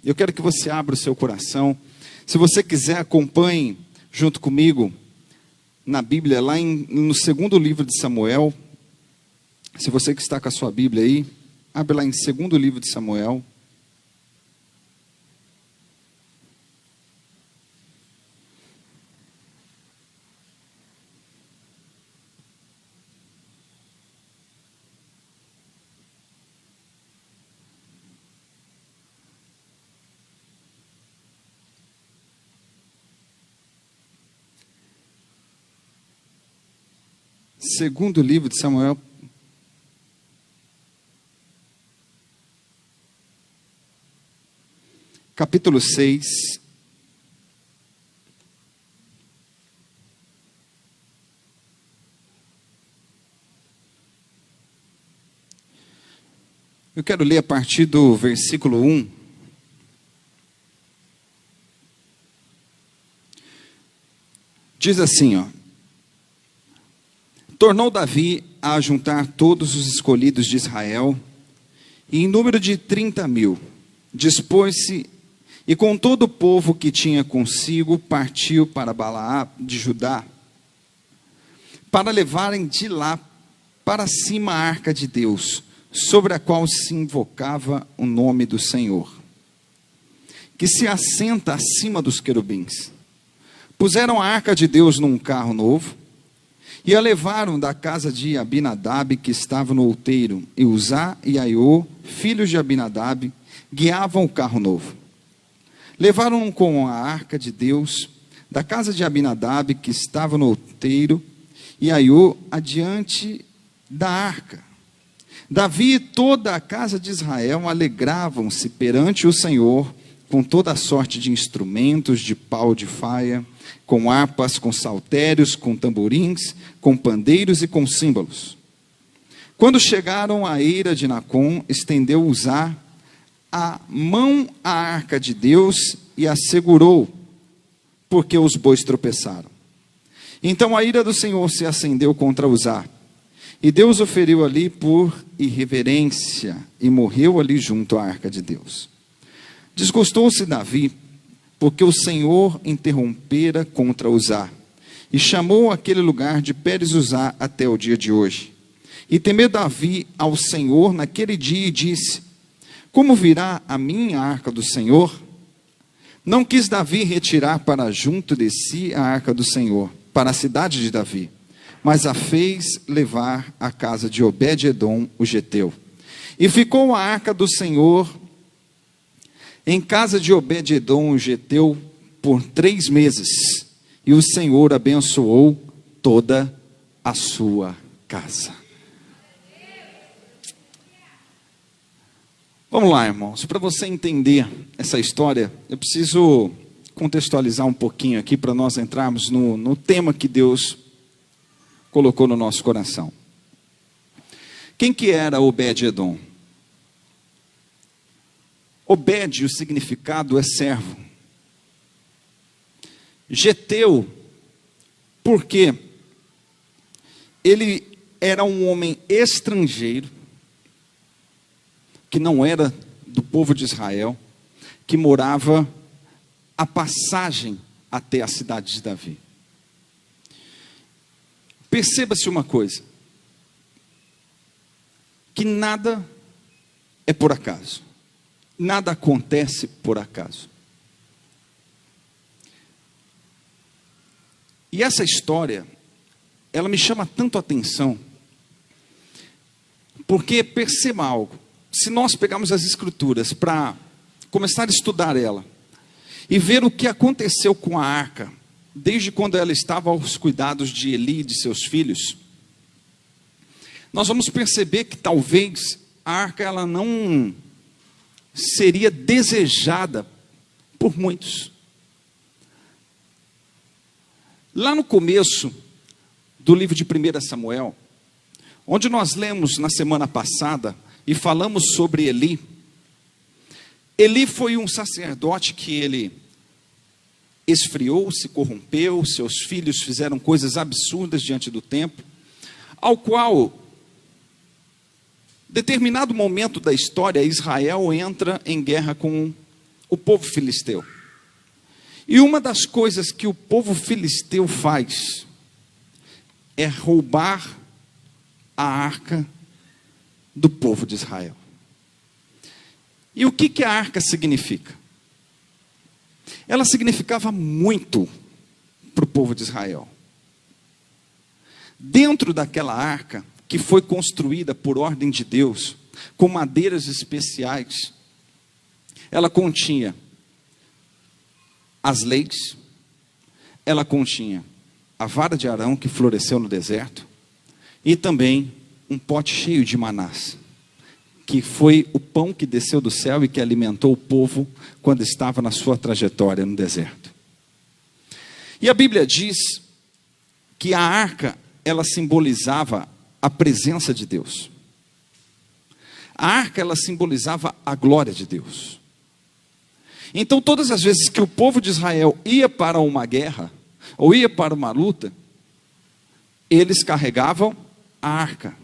Eu quero que você abra o seu coração. Se você quiser, acompanhe junto comigo na Bíblia, lá no segundo livro de Samuel. Se você que está com a sua Bíblia aí, abre lá em segundo livro de Samuel. Segundo livro de Samuel, capítulo 6. Eu quero ler a partir do versículo 1. Diz assim, ó. Tornou Davi a juntar todos os escolhidos de Israel, e em número de 30.000, dispôs-se, e com todo o povo que tinha consigo, partiu para Balaá de Judá, para levarem de lá para cima a arca de Deus, sobre a qual se invocava o nome do Senhor, que se assenta acima dos querubins. Puseram a arca de Deus num carro novo, e a levaram da casa de Abinadab, que estava no outeiro, e Uzá e Aiô, filhos de Abinadab, guiavam o carro novo. Levaram com a arca de Deus da casa de Abinadab, que estava no outeiro, e Aiô adiante da arca. Davi e toda a casa de Israel alegravam-se perante o Senhor com toda a sorte de instrumentos de pau de faia, com harpas, com saltérios, com tamborins, com pandeiros e com símbolos. Quando chegaram à eira de Nacon, estendeu Uzá a mão à arca de Deus e a segurou, porque os bois tropeçaram. Então a ira do Senhor se acendeu contra Uzá, e Deus o feriu ali por irreverência, e morreu ali junto à arca de Deus. Desgostou-se Davi, porque o Senhor interrompera contra Uzá, e chamou aquele lugar de Pérez-Uzá até o dia de hoje. E temeu Davi ao Senhor naquele dia e disse: como virá a minha arca do Senhor? Não quis Davi retirar para junto de si a arca do Senhor, para a cidade de Davi, mas a fez levar à casa de Obed-edom, o geteu. E ficou a arca do Senhor em casa de Obed-edom, o geteu, por 3 meses, e o Senhor abençoou toda a sua casa. Vamos lá, irmãos, para você entender essa história, eu preciso contextualizar um pouquinho aqui, para nós entrarmos no tema que Deus colocou no nosso coração. Quem que era Obed-edom? Obed, o significado é servo. Geteu, porque ele era um homem estrangeiro, que não era do povo de Israel, que morava a passagem até a cidade de Davi. Perceba-se uma coisa, que nada é por acaso. Nada acontece por acaso. E essa história, ela me chama tanto a atenção, porque perceba algo. Se nós pegarmos as escrituras para começar a estudar ela, e ver o que aconteceu com a arca, desde quando ela estava aos cuidados de Eli e de seus filhos, nós vamos perceber que talvez a arca ela não seria desejada por muitos. Lá no começo do livro de 1 Samuel, onde nós lemos na semana passada e falamos sobre Eli. Eli foi um sacerdote que ele esfriou, se corrompeu, seus filhos fizeram coisas absurdas diante do templo, ao qual, determinado momento da história, Israel entra em guerra com o povo filisteu. E uma das coisas que o povo filisteu faz é roubar a arca do povo de Israel. E o que a arca significa? Ela significava muito para o povo de Israel. Dentro daquela arca, que foi construída por ordem de Deus, com madeiras especiais, ela continha as leis, ela continha a vara de Arão que floresceu no deserto, e também um pote cheio de manás, que foi o pão que desceu do céu e que alimentou o povo quando estava na sua trajetória no deserto. E a Bíblia diz que a arca, ela simbolizava a presença de Deus. A arca, ela simbolizava a glória de Deus. Então, todas as vezes que o povo de Israel ia para uma guerra, ou ia para uma luta, eles carregavam a arca,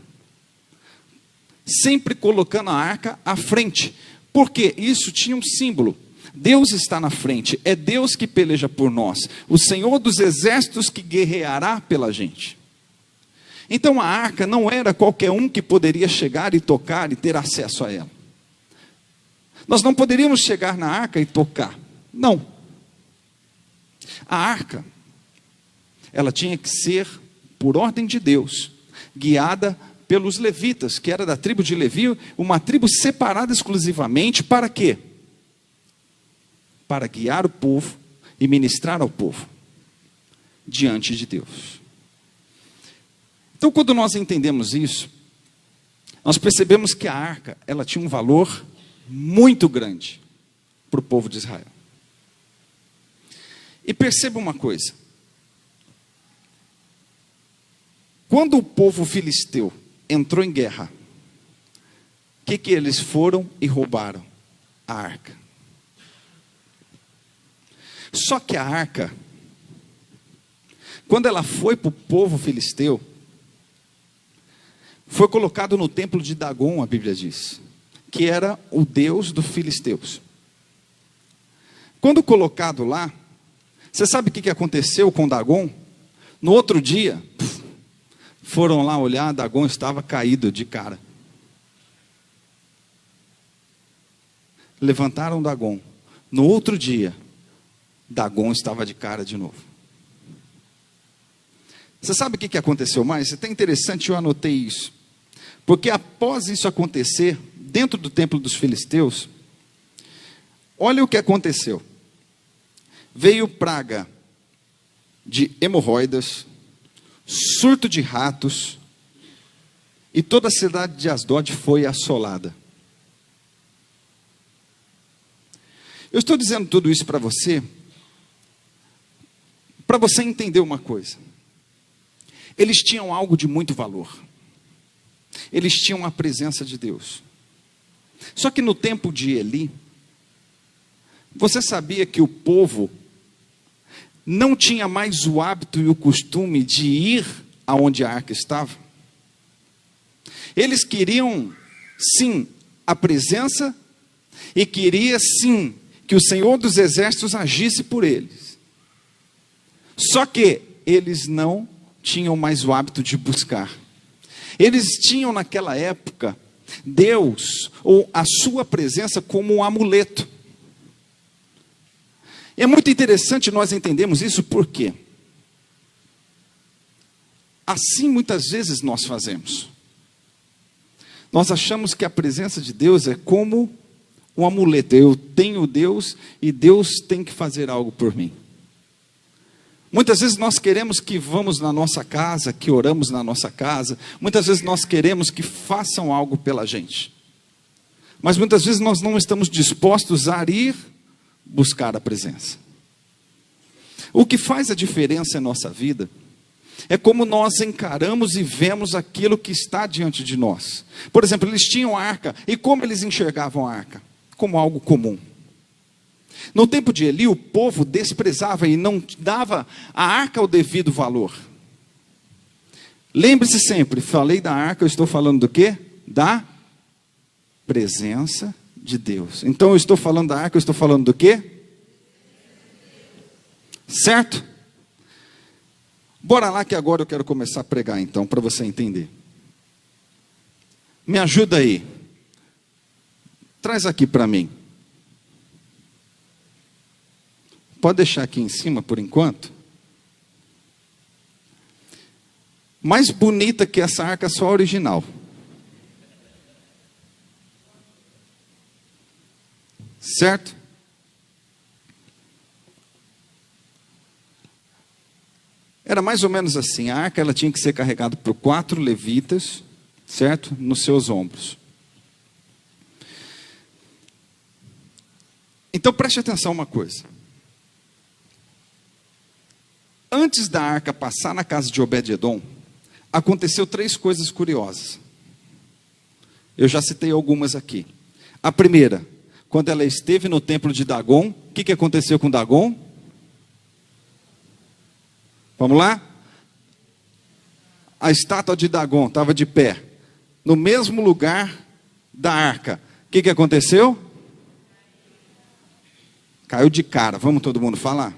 sempre colocando a arca à frente, porque isso tinha um símbolo. Deus está na frente, é Deus que peleja por nós, o Senhor dos exércitos que guerreará pela gente. Então a arca não era qualquer um que poderia chegar e tocar e ter acesso a ela. Nós não poderíamos chegar na arca e tocar, não. A arca, ela tinha que ser, por ordem de Deus, guiada pelos levitas, que era da tribo de Levi, uma tribo separada exclusivamente para quê? Para guiar o povo e ministrar ao povo diante de Deus. Então, quando nós entendemos isso, nós percebemos que a arca, ela tinha um valor muito grande para o povo de Israel. E perceba uma coisa: quando o povo filisteu entrou em guerra, o que eles foram e roubaram? A arca. Só que a arca, quando ela foi para o povo filisteu, foi colocado no templo de Dagom, a Bíblia diz, que era o deus dos filisteus. Quando colocado lá, você sabe o que aconteceu com Dagom? No outro dia, foram lá olhar, Dagom estava caído de cara. Levantaram Dagom. No outro dia, Dagom estava de cara de novo. Você sabe o que aconteceu mais? É até interessante, eu anotei isso. Porque após isso acontecer, dentro do templo dos filisteus, olha o que aconteceu. Veio praga de hemorroidas, surto de ratos, e toda a cidade de Asdod foi assolada. Eu estou dizendo tudo isso para você entender uma coisa. Eles tinham algo de muito valor. Eles tinham a presença de Deus. Só que no tempo de Eli, você sabia que o povo não tinha mais o hábito e o costume de ir aonde a arca estava? Eles queriam, sim, a presença, e queria, sim, que o Senhor dos exércitos agisse por eles. Só que eles não tinham mais o hábito de buscar. Eles tinham naquela época Deus, ou a sua presença, como um amuleto. E é muito interessante nós entendermos isso, porque assim muitas vezes nós fazemos. Nós achamos que a presença de Deus é como um amuleto. Eu tenho Deus e Deus tem que fazer algo por mim. Muitas vezes nós queremos que vamos na nossa casa, que oramos na nossa casa. Muitas vezes nós queremos que façam algo pela gente. Mas muitas vezes nós não estamos dispostos a ir buscar a presença. O que faz a diferença em nossa vida é como nós encaramos e vemos aquilo que está diante de nós. Por exemplo, eles tinham a arca, e como eles enxergavam a arca? Como algo comum. No tempo de Eli, o povo desprezava e não dava a arca o devido valor. Lembre-se sempre, falei da arca, eu estou falando do quê? Da presença de Deus. Então eu estou falando da arca, eu estou falando do quê? Certo? Bora lá que agora eu quero começar a pregar então, para você entender. Me ajuda aí. Traz aqui para mim. Pode deixar aqui em cima por enquanto. Mais bonita que essa arca, só a original. Certo? Era mais ou menos assim. A arca ela tinha que ser carregada por 4 levitas, certo? Nos seus ombros. Então preste atenção uma coisa. Antes da arca passar na casa de Obed-edom, aconteceu 3 coisas curiosas. Eu já citei algumas aqui. A primeira, quando ela esteve no templo de Dagon, o que aconteceu com Dagon? Vamos lá? A estátua de Dagon estava de pé, no mesmo lugar da arca. O que aconteceu? Caiu de cara. Vamos todo mundo falar?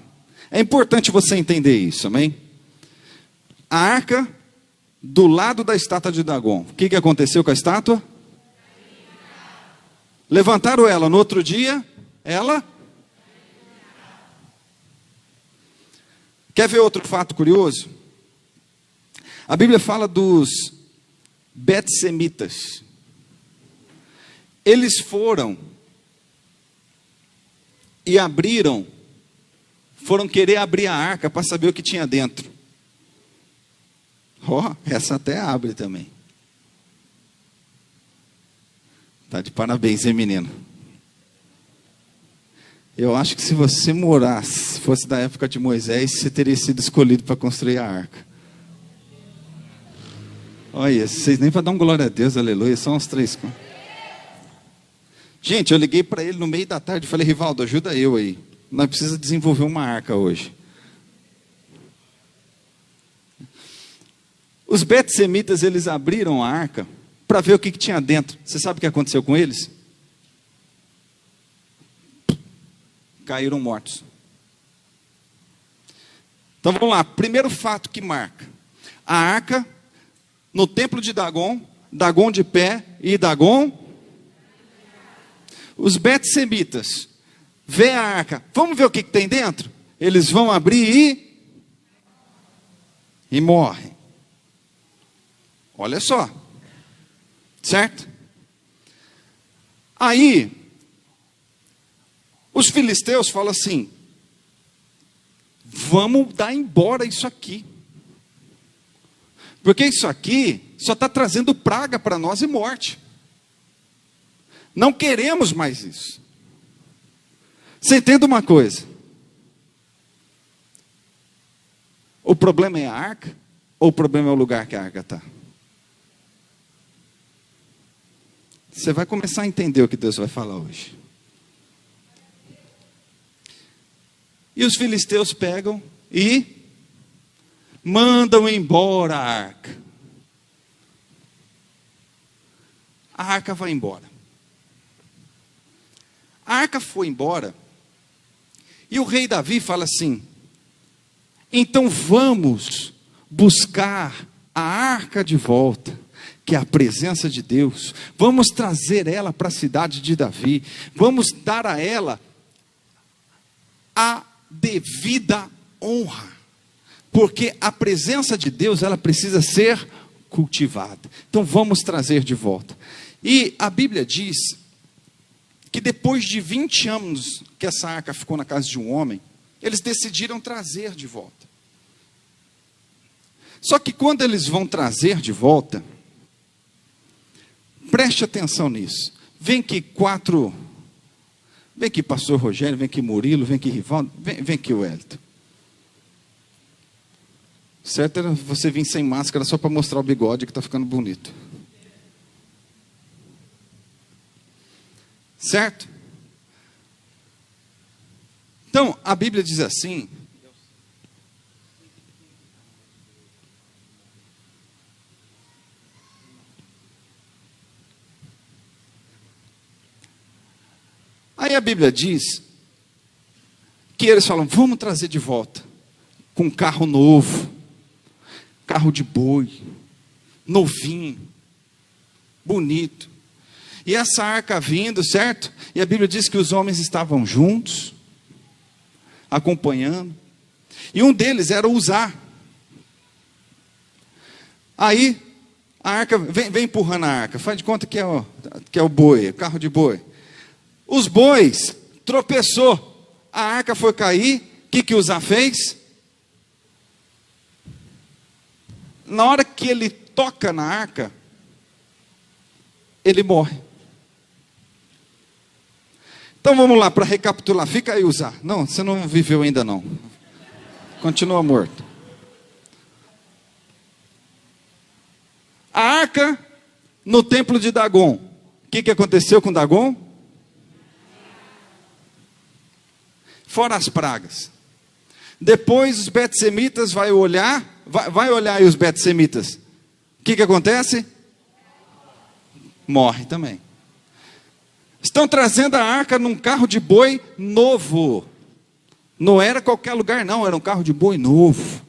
É importante você entender isso, amém? A arca do lado da estátua de Dagon. O que aconteceu com a estátua? Levantaram ela, no outro dia, ela... Quer ver outro fato curioso? A Bíblia fala dos betsemitas. Eles foram e abriram, foram querer abrir a arca para saber o que tinha dentro. Essa até abre também. Tá de parabéns, hein, menino? Eu acho que se você morasse, se fosse da época de Moisés, você teria sido escolhido para construir a arca. Olha, vocês nem para dar um glória a Deus, aleluia, só uns 3. Gente, eu liguei para ele no meio da tarde e falei, Rivaldo, ajuda eu aí. Nós precisamos desenvolver uma arca hoje. Os betsemitas, eles abriram a arca para ver o que tinha dentro. Você sabe o que aconteceu com eles? Caíram mortos. Então vamos lá, primeiro fato que marca. A arca no templo de Dagon, Dagon de pé e Dagon. Os betsemitas vê a arca, vamos ver o que tem dentro? Eles vão abrir e morrem. Olha só. Certo? Aí os filisteus falam assim, vamos dar embora isso aqui. Porque isso aqui só está trazendo praga para nós e morte. Não queremos mais isso. Você entende uma coisa? O problema é a arca ou o problema é o lugar que a arca está? Você vai começar a entender o que Deus vai falar hoje. E os filisteus pegam e mandam embora a arca. A arca vai embora. A arca foi embora. E o rei Davi fala assim, então vamos buscar a arca de volta, que é a presença de Deus. Vamos trazer ela para a cidade de Davi. Vamos dar a ela a devida honra, porque a presença de Deus ela precisa ser cultivada. Então vamos trazer de volta. E a Bíblia diz que depois de 20 anos que essa arca ficou na casa de um homem, eles decidiram trazer de volta. Só que quando eles vão trazer de volta, preste atenção nisso. Vem aqui pastor Rogério, vem aqui Murilo, vem aqui Rivaldo, vem aqui o Wellington. Certo era você vir sem máscara só para mostrar o bigode que está ficando bonito. Certo? Então, a Bíblia diz assim, a Bíblia diz que eles falam, vamos trazer de volta, com um carro novo, carro de boi, novinho, bonito. E essa arca vindo, certo? E a Bíblia diz que os homens estavam juntos, acompanhando. E um deles era Uzá. Aí, a arca, vem empurrando a arca. Faz de conta que é o boi, o carro de boi. Os bois tropeçou. A arca foi cair. O que Uzá fez? Na hora que ele toca na arca, ele morre. Então vamos lá, para recapitular. Fica aí, Uzá. Não, você não viveu ainda não. Continua morto. A arca no templo de Dagon. O que aconteceu com Dagon? Fora as pragas. Depois os betsemitas vai olhar aí os betsemitas. O que acontece? Morre também. Estão trazendo a arca num carro de boi novo. Não era qualquer lugar não, era um carro de boi novo.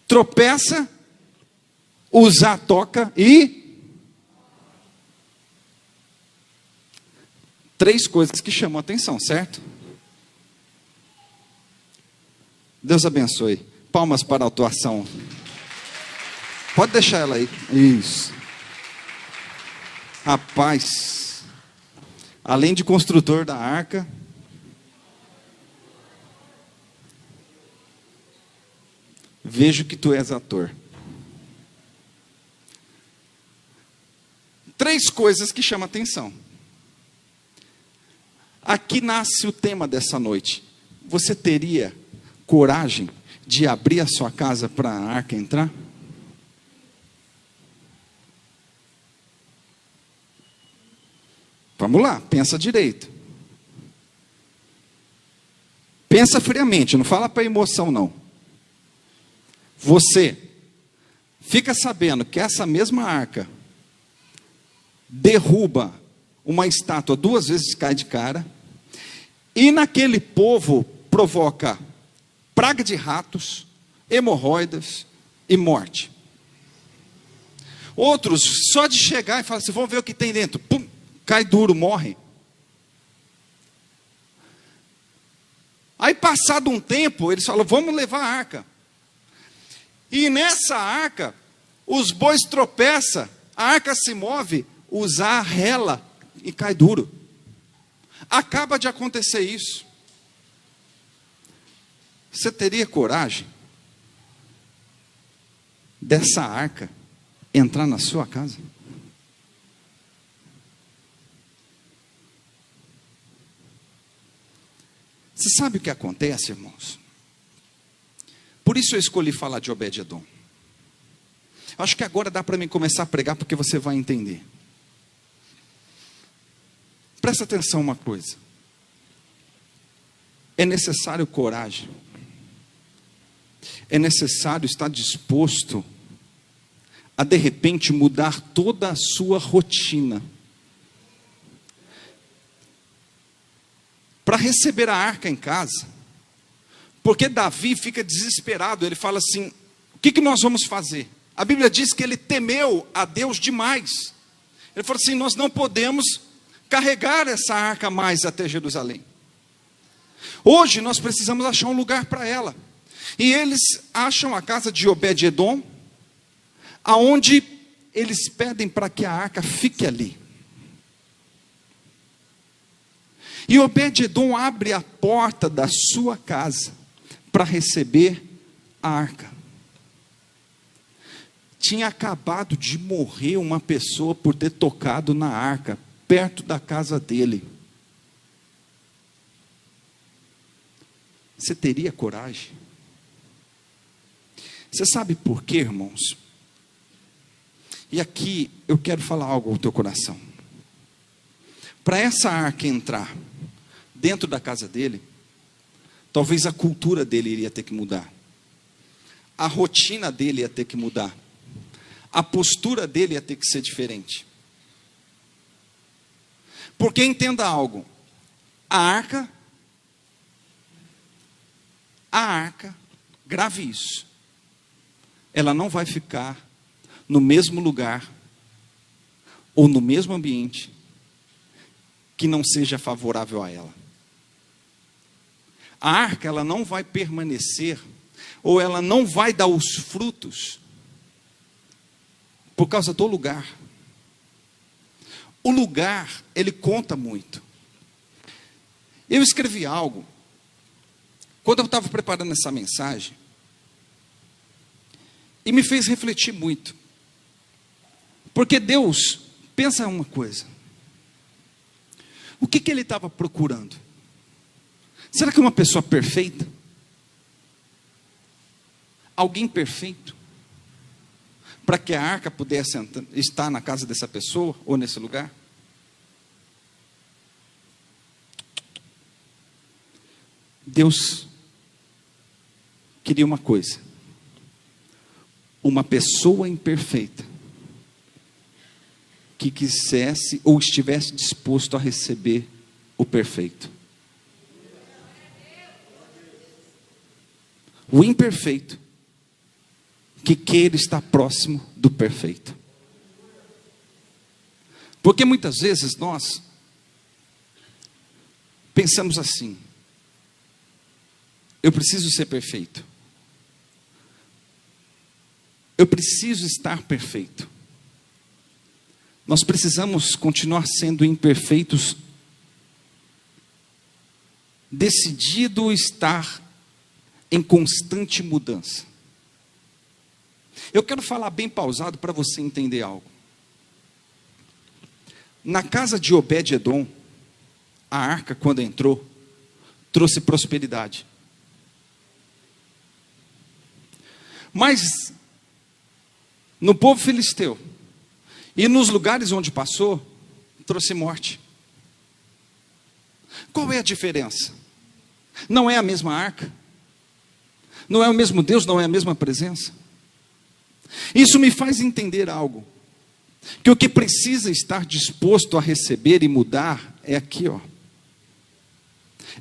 Tropeça, Uzá toca e... 3 coisas que chamam a atenção, certo? Deus abençoe. Palmas para a atuação. Pode deixar ela aí. Isso. Rapaz, além de construtor da arca, vejo que tu és ator. 3 coisas que chamam a atenção. Aqui nasce o tema dessa noite. Você teria coragem de abrir a sua casa para a arca entrar? Vamos lá, pensa direito. Pensa friamente, não fala para emoção não. Você fica sabendo que essa mesma arca derruba uma estátua 2 vezes, cai de cara, e naquele povo provoca praga de ratos, hemorroidas e morte. Outros, só de chegar e falar assim, vamos ver o que tem dentro, pum, cai duro, morre. Aí passado um tempo, eles falam, vamos levar a arca. E nessa arca, os bois tropeçam, a arca se move, Uzá rela e cai duro. Acaba de acontecer isso. Você teria coragem dessa arca entrar na sua casa? Você sabe o que acontece, irmãos? Por isso eu escolhi falar de Obed-edom. Acho que agora dá para mim começar a pregar, porque você vai entender. Presta atenção uma coisa. É necessário coragem. É necessário estar disposto a de repente mudar toda a sua rotina. Para receber a arca em casa. Porque Davi fica desesperado, ele fala assim, o que nós vamos fazer? A Bíblia diz que ele temeu a Deus demais. Ele falou assim, nós não podemos carregar essa arca mais até Jerusalém. Hoje nós precisamos achar um lugar para ela. E eles acham a casa de Obed-edom, aonde eles pedem para que a arca fique ali. E Obed-edom abre a porta da sua casa para receber a arca. Tinha acabado de morrer uma pessoa por ter tocado na arca, perto da casa dele. Você teria coragem? Você sabe por quê, irmãos? E aqui eu quero falar algo ao teu coração. Para essa arca entrar dentro da casa dele, talvez a cultura dele iria ter que mudar. A rotina dele ia ter que mudar. A postura dele ia ter que ser diferente. Porque entenda algo, a arca, grave isso, ela não vai ficar no mesmo lugar ou no mesmo ambiente que não seja favorável a ela. A arca, ela não vai permanecer, ou ela não vai dar os frutos por causa do lugar. O lugar, ele conta muito. Eu escrevi algo, quando eu estava preparando essa mensagem, e me fez refletir muito. Porque Deus, pensa uma coisa, o que ele estava procurando? Será que uma pessoa perfeita? Alguém perfeito? Para que a arca pudesse estar na casa dessa pessoa, ou nesse lugar? Deus queria uma coisa, uma pessoa imperfeita, que quisesse ou estivesse disposto a receber o perfeito. O imperfeito, que queira estar próximo do perfeito. Porque muitas vezes nós pensamos assim: eu preciso ser perfeito, eu preciso estar perfeito. Nós precisamos continuar sendo imperfeitos, decidido estar em constante mudança. Eu quero falar bem pausado para você entender algo. Na casa de Obed-edom, a arca, quando entrou, trouxe prosperidade. Mas no povo filisteu e nos lugares onde passou, trouxe morte. Qual é a diferença? Não é a mesma arca, não é o mesmo Deus, não é a mesma presença. Isso me faz entender algo, que o que precisa estar disposto a receber e mudar é aqui, ó.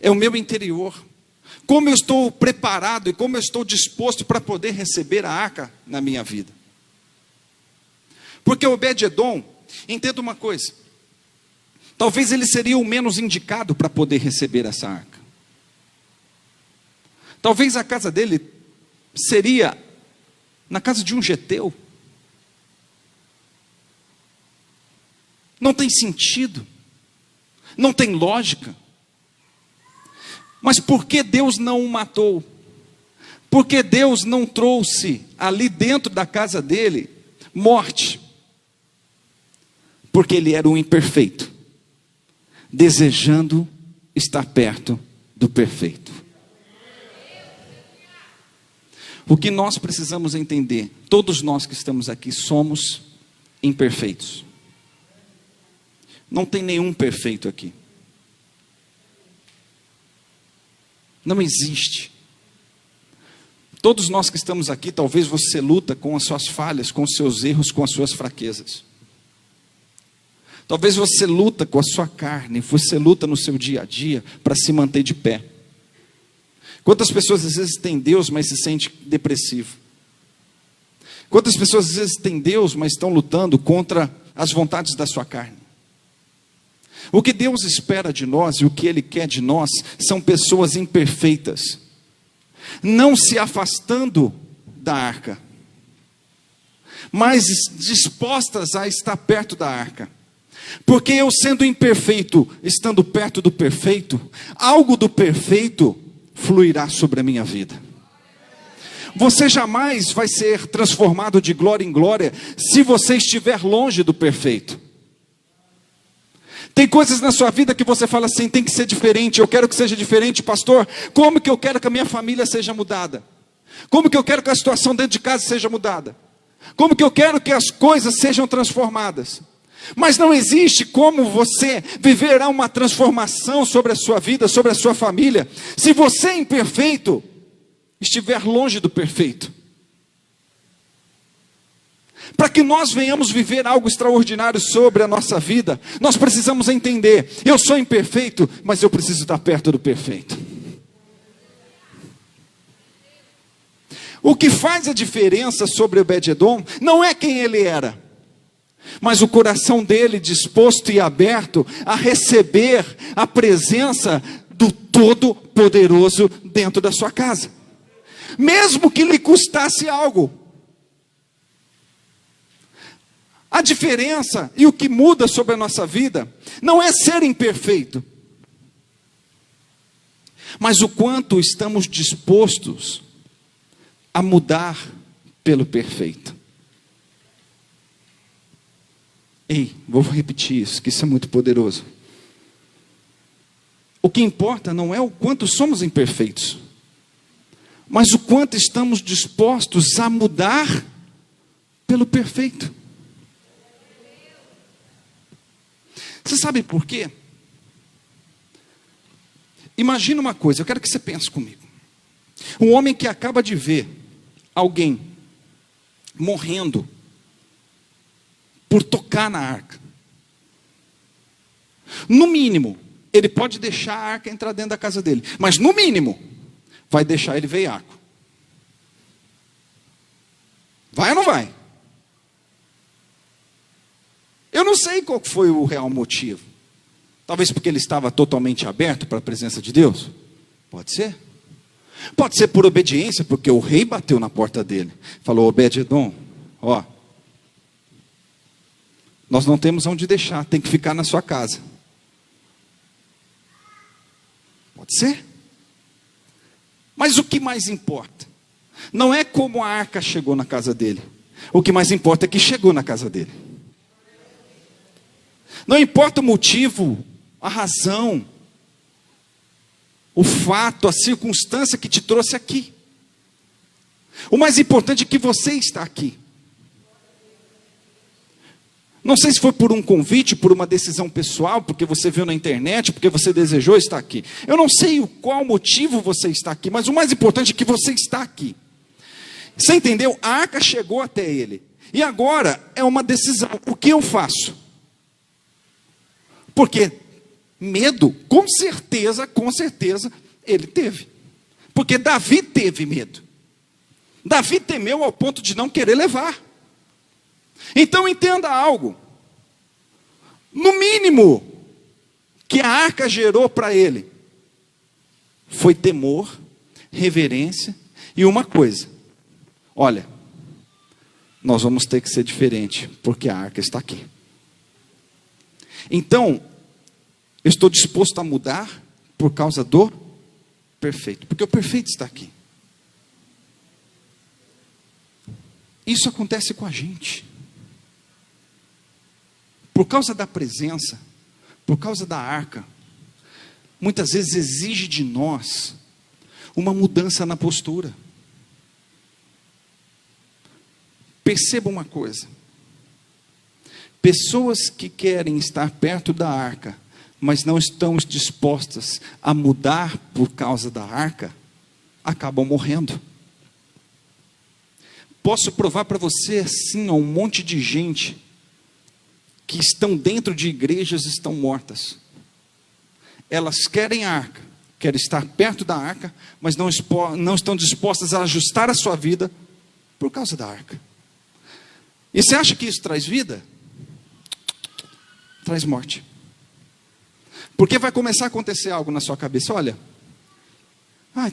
É o meu interior. Como eu estou preparado e como eu estou disposto para poder receber a arca na minha vida. Porque Obed-edom, entenda uma coisa, talvez ele seria o menos indicado para poder receber essa arca. Talvez a casa dele seria na casa de um geteu. Não tem sentido, não tem lógica. Mas por que Deus não o matou? Por que Deus não trouxe ali dentro da casa dele morte? Porque ele era um imperfeito, desejando estar perto do perfeito. O que nós precisamos entender, todos nós que estamos aqui somos imperfeitos. Não tem nenhum perfeito aqui. Não existe. Todos nós que estamos aqui, talvez você luta com as suas falhas, com os seus erros, com as suas fraquezas. Talvez você luta com a sua carne, você luta no seu dia a dia para se manter de pé. Quantas pessoas às vezes têm Deus, mas se sente depressivo? Quantas pessoas às vezes têm Deus, mas estão lutando contra as vontades da sua carne? O que Deus espera de nós e o que Ele quer de nós são pessoas imperfeitas, não se afastando da arca, mas dispostas a estar perto da arca. Porque eu, sendo imperfeito, estando perto do perfeito, algo do perfeito fluirá sobre a minha vida. Você jamais vai ser transformado de glória em glória se você estiver longe do perfeito. Tem coisas na sua vida que você fala assim: tem que ser diferente, eu quero que seja diferente, pastor. Como que eu quero que a minha família seja mudada? Como que eu quero que a situação dentro de casa seja mudada? Como que eu quero que as coisas sejam transformadas? Mas não existe como você viverá uma transformação sobre a sua vida, sobre a sua família, se você, imperfeito, estiver longe do perfeito. Para que nós venhamos viver algo extraordinário sobre a nossa vida, nós precisamos entender: eu sou imperfeito, mas eu preciso estar perto do perfeito. O que faz a diferença sobre Obed-Edom não é quem ele era, mas o coração dele disposto e aberto a receber a presença do Todo-Poderoso dentro da sua casa, mesmo que lhe custasse algo. A diferença e o que muda sobre a nossa vida não é ser imperfeito, mas o quanto estamos dispostos a mudar pelo perfeito. Ei, vou repetir isso, que isso é muito poderoso. O que importa não é o quanto somos imperfeitos, mas o quanto estamos dispostos a mudar pelo perfeito. Você sabe por quê? Imagina uma coisa, eu quero que você pense comigo. Um homem que acaba de ver alguém morrendo por tocar na arca. No mínimo, ele pode deixar a arca entrar dentro da casa dele, mas no mínimo, vai deixar ele veiaco. Vai ou não vai? Eu não sei qual foi o real motivo. Talvez porque ele estava totalmente aberto para a presença de Deus. Pode ser. Pode ser por obediência, porque o rei bateu na porta dele. Falou: Obed-Edom, ó, nós não temos onde deixar, tem que ficar na sua casa. Pode ser. Mas o que mais importa não é como a arca chegou na casa dele. O que mais importa é que chegou na casa dele. Não importa o motivo, a razão, o fato, a circunstância que te trouxe aqui. O mais importante é que você está aqui. Não sei se foi por um convite, por uma decisão pessoal, porque você viu na internet, porque você desejou estar aqui. Eu não sei qual motivo você está aqui, mas o mais importante é que você está aqui. Você entendeu? A arca chegou até ele. E agora é uma decisão. O que eu faço? Porque medo, com certeza, ele teve. Porque Davi teve medo. Davi temeu ao ponto de não querer levar. Então entenda algo. No mínimo que a arca gerou para ele foi temor, reverência e uma coisa: olha, nós vamos ter que ser diferente, porque a arca está aqui. Então, eu estou disposto a mudar por causa do perfeito, porque o perfeito está aqui. Isso acontece com a gente. Por causa da presença, por causa da arca, muitas vezes exige de nós uma mudança na postura. Perceba uma coisa: pessoas que querem estar perto da arca, mas não estão dispostas a mudar por causa da arca, acabam morrendo. Posso provar para você assim, um monte de gente que estão dentro de igrejas estão mortas. Elas querem a arca, querem estar perto da arca, mas não estão dispostas a ajustar a sua vida por causa da arca. E você acha que isso traz vida? Traz morte. Porque vai começar a acontecer algo na sua cabeça. Olha,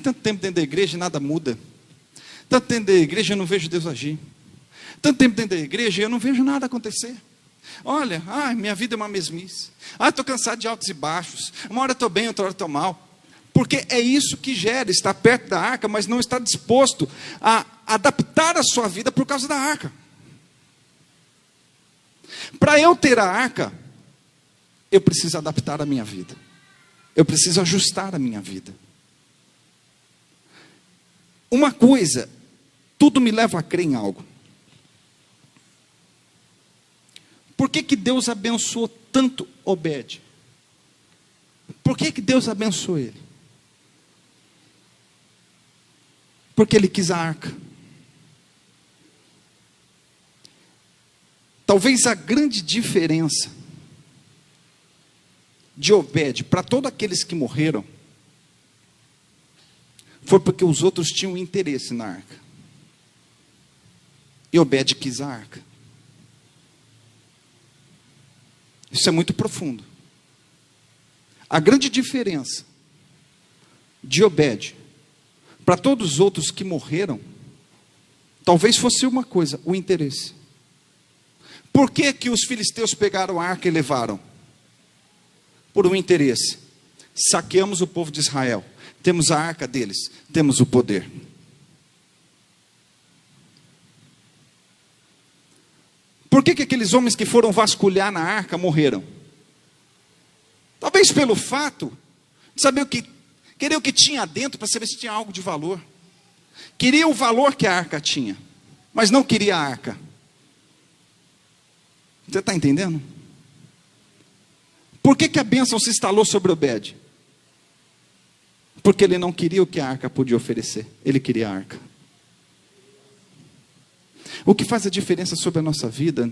tanto tempo dentro da igreja e nada muda. Tanto tempo dentro da igreja eu não vejo Deus agir. Tanto tempo dentro da igreja e eu não vejo nada acontecer. Olha, minha vida é uma mesmice. Estou cansado de altos e baixos. Uma hora estou bem, outra hora estou mal. Porque é isso que gera estar perto da arca, mas não está disposto a adaptar a sua vida por causa da arca. Para eu ter a arca, eu preciso adaptar a minha vida. Eu preciso ajustar a minha vida. Uma coisa, tudo me leva a crer em algo. Por que Deus abençoou tanto Obed? Por que Deus abençoou ele? Porque ele quis a arca. Talvez a grande diferença de Obed para todos aqueles que morreram foi porque os outros tinham interesse na arca. E Obed quis a arca. Isso é muito profundo. A grande diferença de Obed para todos os outros que morreram, talvez fosse uma coisa: o interesse. Por que que os filisteus pegaram a arca e levaram? Por um interesse. Saqueamos o povo de Israel, temos a arca deles, temos o poder. Por que que aqueles homens que foram vasculhar na arca morreram? Talvez pelo fato de saber querer o que tinha dentro, para saber se tinha algo de valor. Queria o valor que a arca tinha, mas não queria a arca. Você está entendendo? Por que que a bênção se instalou sobre Obed? Porque ele não queria o que a arca podia oferecer, ele queria a arca. O que faz a diferença sobre a nossa vida,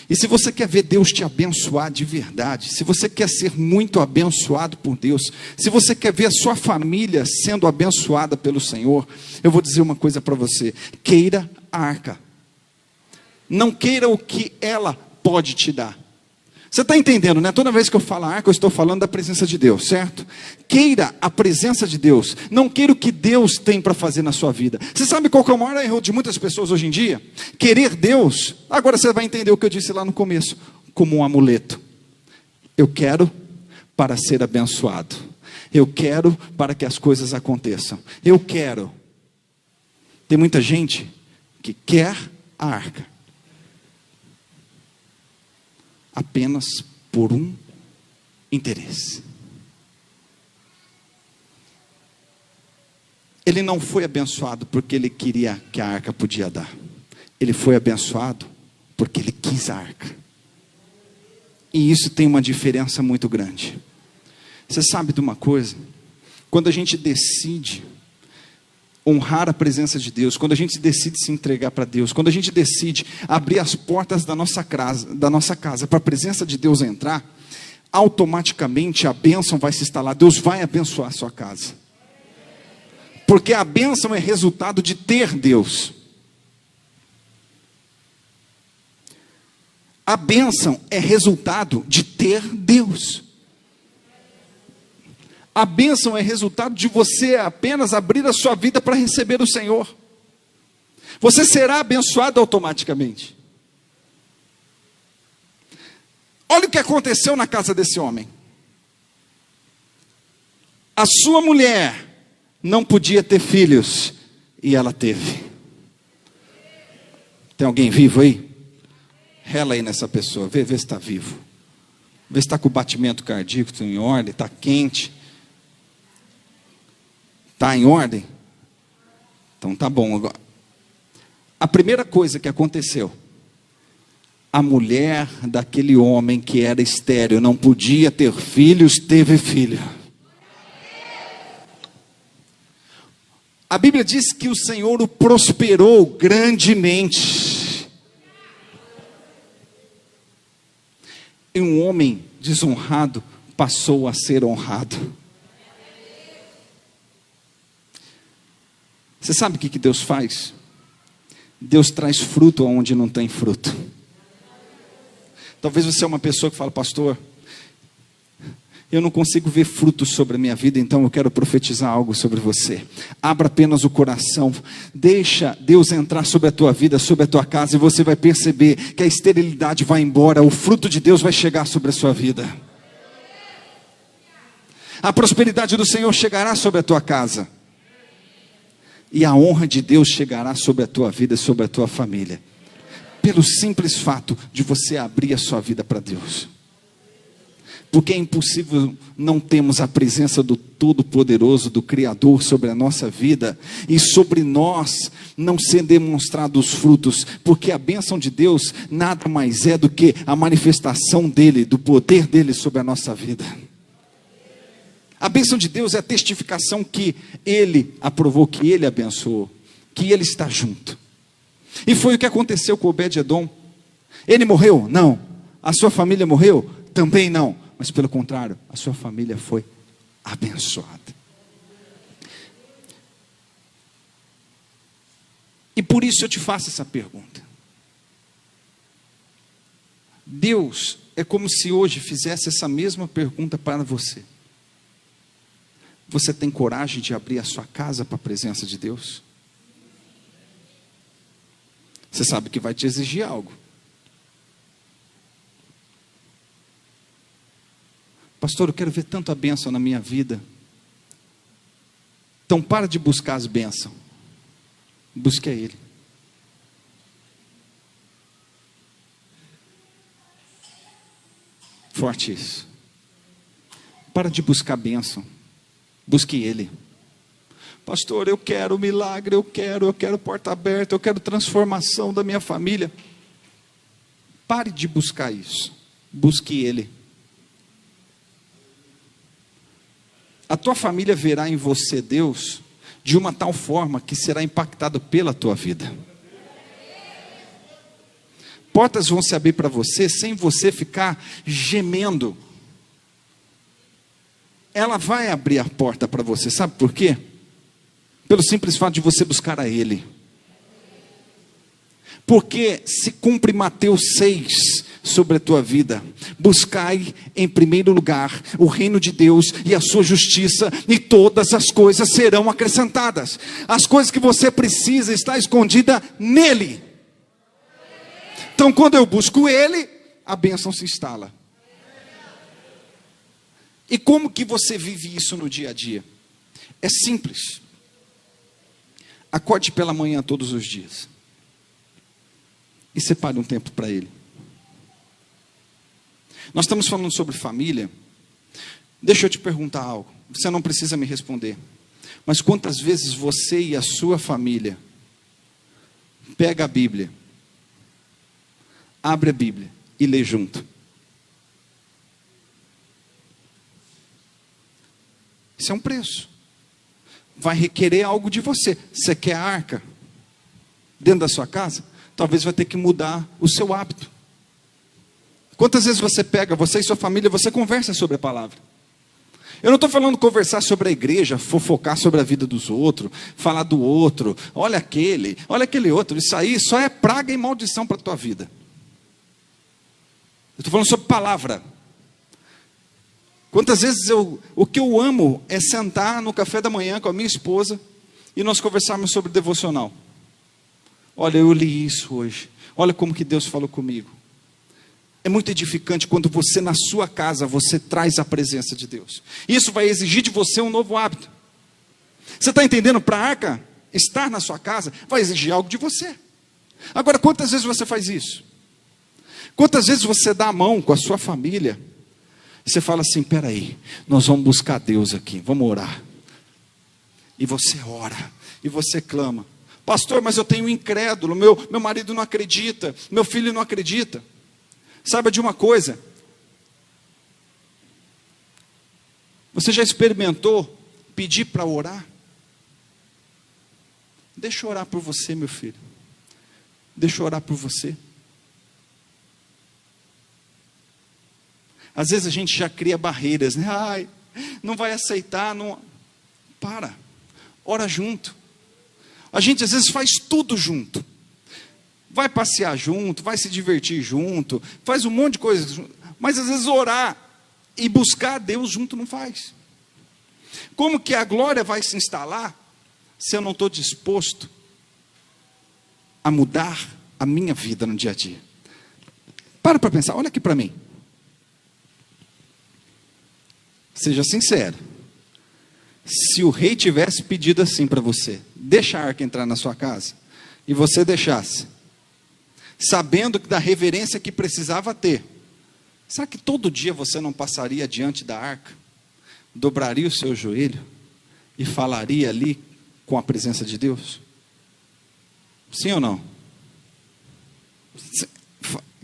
e se você quer ver Deus te abençoar de verdade, se você quer ser muito abençoado por Deus, se você quer ver a sua família sendo abençoada pelo Senhor, eu vou dizer uma coisa para você: queira a arca, não queira o que ela pode te dar. Você está entendendo, né? Toda vez que eu falo arca, eu estou falando da presença de Deus, certo? Queira a presença de Deus, não queira o que Deus tem para fazer na sua vida. Você sabe qual que é o maior erro de muitas pessoas hoje em dia? Querer Deus, agora você vai entender o que eu disse lá no começo, como um amuleto. Eu quero para ser abençoado, eu quero para que as coisas aconteçam, eu quero. Tem muita gente que quer a arca apenas por um interesse. Ele não foi abençoado porque ele queria que a arca podia dar. Ele foi abençoado porque ele quis a arca. E isso tem uma diferença muito grande. Você sabe de uma coisa? Quando a gente decide honrar a presença de Deus, quando a gente decide se entregar para Deus, quando a gente decide abrir as portas da nossa casa para a presença de Deus entrar, automaticamente a bênção vai se instalar. Deus vai abençoar a sua casa, porque a bênção é resultado de ter Deus. A bênção é resultado de ter Deus. A bênção é resultado de você apenas abrir a sua vida para receber o Senhor. Você será abençoado automaticamente. Olha o que aconteceu na casa desse homem. A sua mulher não podia ter filhos e ela teve. Tem alguém vivo aí? Rela aí nessa pessoa, vê se está vivo. Vê se está com o batimento cardíaco em ordem, está quente. Está em ordem? Então tá bom. A primeira coisa que aconteceu: a mulher daquele homem que era estéril, não podia ter filhos, teve filho. A Bíblia diz que o Senhor o prosperou grandemente. E um homem desonrado passou a ser honrado. Você sabe o que Deus faz? Deus traz fruto onde não tem fruto. Talvez você é uma pessoa que fala: pastor, eu não consigo ver frutos sobre a minha vida, então eu quero profetizar algo sobre você. Abra apenas o coração, deixa Deus entrar sobre a tua vida, sobre a tua casa, e você vai perceber que a esterilidade vai embora, o fruto de Deus vai chegar sobre a sua vida. A prosperidade do Senhor chegará sobre a tua casa. E a honra de Deus chegará sobre a tua vida, sobre a tua família, pelo simples fato de você abrir a sua vida para Deus. Porque é impossível não termos a presença do Todo-Poderoso, do Criador sobre a nossa vida, e sobre nós não ser demonstrados os frutos, porque a bênção de Deus nada mais é do que a manifestação dele, do poder dele sobre a nossa vida. A bênção de Deus é a testificação que Ele aprovou, que Ele abençoou, que Ele está junto. E foi o que aconteceu com Obed-Edom. Ele morreu? Não. A sua família morreu? Também não. Mas pelo contrário, a sua família foi abençoada. E por isso eu te faço essa pergunta. Deus é como se hoje fizesse essa mesma pergunta para você. Você tem coragem de abrir a sua casa para a presença de Deus? Você sabe que vai te exigir algo. Pastor, eu quero ver tanto a bênção na minha vida. Então para de buscar as bênçãos. Busque a Ele. Forte isso. Para de buscar bênção. Busque Ele. Pastor, eu quero milagre, eu quero porta aberta, eu quero transformação da minha família. Pare de buscar isso. Busque Ele. A tua família verá em você Deus de uma tal forma que será impactado pela tua vida. Portas vão se abrir para você sem você ficar gemendo. Ela vai abrir a porta para você, sabe por quê? Pelo simples fato de você buscar a Ele. Porque se cumpre Mateus 6 sobre a tua vida. Buscai em primeiro lugar o reino de Deus e a sua justiça, e todas as coisas serão acrescentadas. As coisas que você precisa está escondida nele. Então quando eu busco Ele, a bênção se instala. E como que você vive isso no dia a dia? É simples. Acorde pela manhã todos os dias. E separe um tempo para Ele. Nós estamos falando sobre família. Deixa eu te perguntar algo. Você não precisa me responder. Mas quantas vezes você e a sua família pega a Bíblia, abre a Bíblia e lê junto? Isso é um preço. Vai requerer algo de você. Você quer a arca dentro da sua casa? Talvez vai ter que mudar o seu hábito. Quantas vezes você pega, você e sua família, você conversa sobre a palavra? Eu não estou falando conversar sobre a igreja, fofocar sobre a vida dos outros, falar do outro, olha aquele outro. Isso aí só é praga e maldição para a tua vida. Eu estou falando sobre palavra. Quantas vezes o que eu amo é sentar no café da manhã com a minha esposa e nós conversarmos sobre devocional. Olha, eu li isso hoje. Olha como que Deus falou comigo. É muito edificante quando você na sua casa, você traz a presença de Deus. Isso vai exigir de você um novo hábito. Você está entendendo? Para a arca estar na sua casa, vai exigir algo de você. Agora, quantas vezes você faz isso? Quantas vezes você dá a mão com a sua família? Você fala assim, peraí, nós vamos buscar Deus aqui, vamos orar. E você ora, e você clama. Pastor, mas eu tenho um incrédulo, meu marido não acredita, meu filho não acredita. Saiba de uma coisa. Você já experimentou pedir para orar? Deixa eu orar por você, meu filho. Deixa eu orar por você. Às vezes a gente já cria barreiras, né? Ai, não vai aceitar, não. Para, ora junto. A gente às vezes faz tudo junto. Vai passear junto, vai se divertir junto, faz um monte de coisa junto. Mas às vezes orar e buscar a Deus junto não faz. Como que a glória vai se instalar se eu não estou disposto a mudar a minha vida no dia a dia? Para pensar, olha aqui para mim. Seja sincero. Se o rei tivesse pedido assim para você, deixa a arca entrar na sua casa, e você deixasse, sabendo da reverência que precisava ter, será que todo dia você não passaria diante da arca, dobraria o seu joelho, e falaria ali com a presença de Deus? Sim ou não?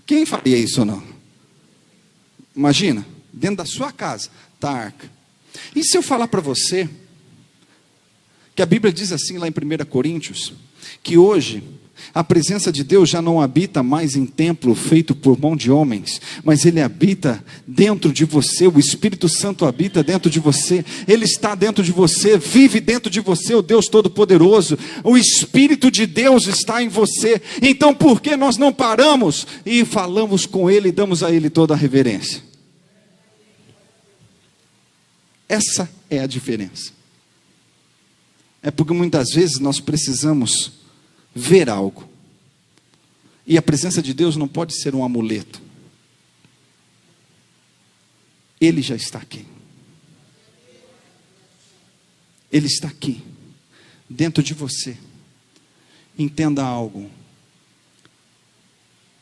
Quem faria isso ou não? Imagina, dentro da sua casa está a arca. E se eu falar para você que a Bíblia diz assim lá em 1 Coríntios, que hoje A presença de Deus já não habita mais em templo feito por mão de homens, mas Ele habita dentro de você. O Espírito Santo habita dentro de você. Ele está dentro de você, vive dentro de você, o Deus Todo-Poderoso. O Espírito de Deus está em você. Então por que nós não paramos e falamos com Ele e damos a Ele toda a reverência? Essa é a diferença. É porque muitas vezes nós precisamos ver algo. E a presença de Deus não pode ser um amuleto. Ele já está aqui. Ele está aqui, dentro de você. Entenda algo.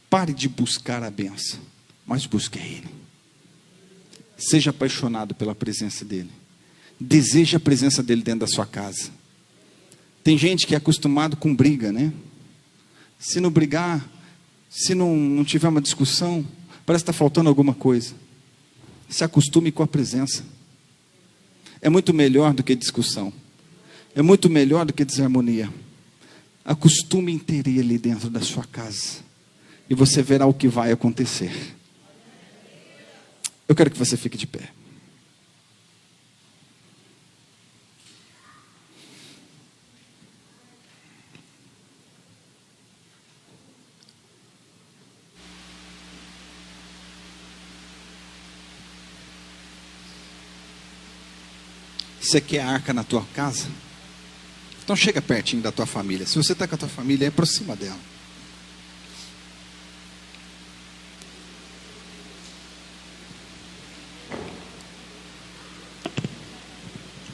Pare de buscar a bênção, mas busque Ele. Seja apaixonado pela presença dEle. Deseje a presença dEle dentro da sua casa. Tem gente que é acostumado com briga, né? Se não brigar, se não tiver uma discussão, parece que está faltando alguma coisa. Se acostume com a presença. É muito melhor do que discussão. É muito melhor do que desarmonia. Acostume em ter Ele dentro da sua casa. E você verá o que vai acontecer. Eu quero que você fique de pé. Você quer a arca na tua casa? Então chega pertinho da tua família. Se você está com a tua família, aproxima dela.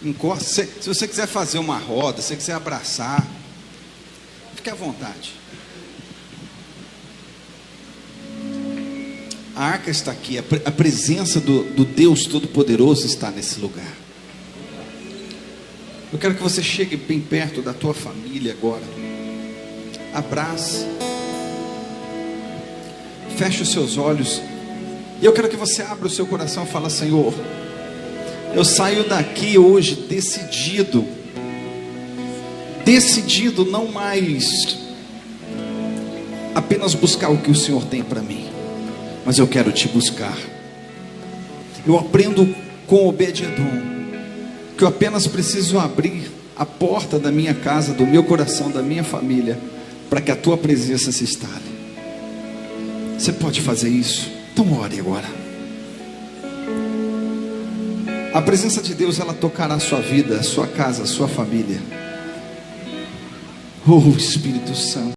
Encosta. Se você quiser fazer uma roda, se você quiser abraçar, fique à vontade. A arca está aqui. A presença do Deus Todo-Poderoso está nesse lugar. Eu quero que você chegue bem perto da tua família agora. Abrace. Feche os seus olhos. E eu quero que você abra o seu coração e fale: Senhor, eu saio daqui hoje decidido não mais apenas buscar o que o Senhor tem para mim, mas eu quero te buscar. Eu aprendo com Obed-Edom que eu apenas preciso abrir a porta da minha casa, do meu coração, da minha família, para que a tua presença se instale. Você pode fazer isso? Então ore agora. A presença de Deus, ela tocará a sua vida, a sua casa, a sua família. Oh, Espírito Santo.